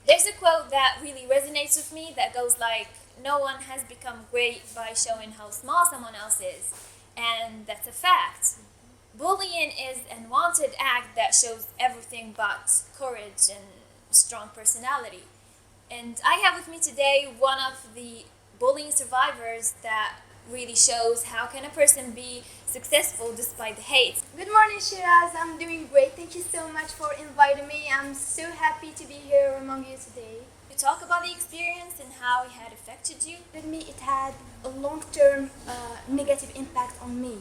There's a quote that really resonates with me that goes like, no one has become great by showing how small someone else is. And that's a fact. Bullying is an unwanted act that shows everything but courage and strong personality. And I have with me today one of the bullying survivors that really shows how can a person be successful despite the hate. Good morning, Chiraz. I'm doing great. Thank you so much for inviting me. I'm so happy to be here among you today. To talk about the experience and how it had affected you. With me, it had a long-term negative impact on me.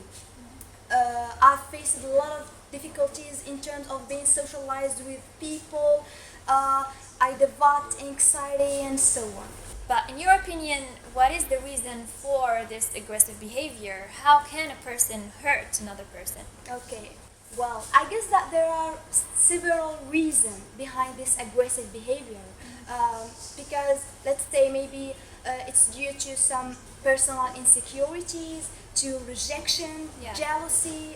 I've faced a lot of difficulties in terms of being socialized with people. I developed anxiety and so on. But in your opinion, what is the reason for this aggressive behavior? How can a person hurt another person? Okay, well, I guess that there are several reasons behind this aggressive behavior. Because let's say maybe it's due to some personal insecurities, to rejection, jealousy,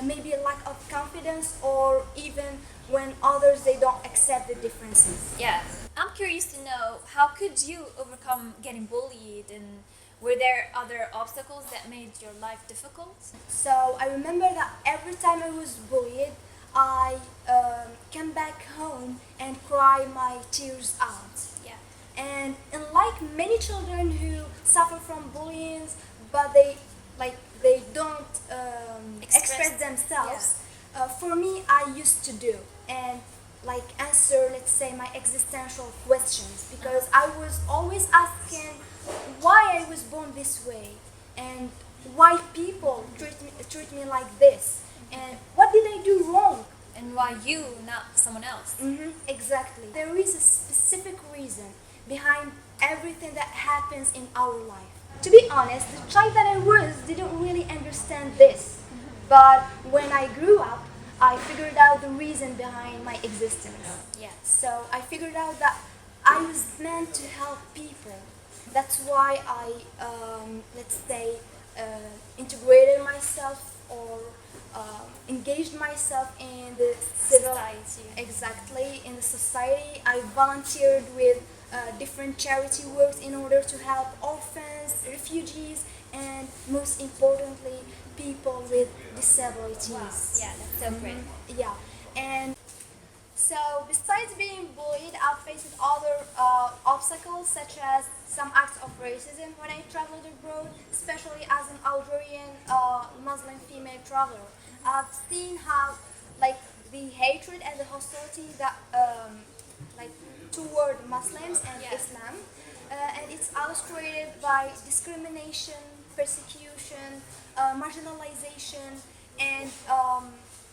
maybe a lack of confidence, or even when others they don't accept the differences. Yeah. I'm curious to know, how could you overcome getting bullied, and were there other obstacles that made your life difficult? So I remember that every time I was bullied, I came back home and cry my tears out. Yeah. And unlike many children who suffer from bullying, but they don't express themselves. For me, I used to do and answer, let's say, my existential questions, because I was always asking why I was born this way and why people treat me like this and what did I do wrong. And why you, not someone else? Exactly. There is a specific reason behind everything that happens in our life. To be honest, the child that I was didn't really understand this. But when I grew up, I figured out the reason behind my existence. Yeah. So I figured out that I was meant to help people. That's why I, let's say, integrated myself or engaged myself in the Society. Exactly, in the society. I volunteered with different charity works in order to help orphans, refugees, and most importantly, people with disabilities. Wow. Yeah, that's so great. Yeah, and so besides being bullied, I've faced other obstacles such as some acts of racism when I traveled abroad, especially as an Algerian Muslim female traveler. I've seen how the hatred and the hostility that toward Muslims and Islam, and it's illustrated by discrimination, persecution, marginalization, and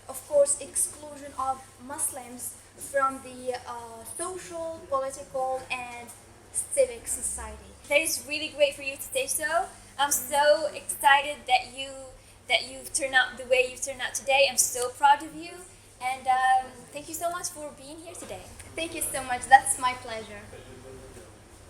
of course exclusion of Muslims from the social, political, and civic society. That is really great for you to say so. I'm so excited that you've turned out the way you've turned out today. I'm so proud of you, and thank you so much for being here today. Thank you so much. That's my pleasure.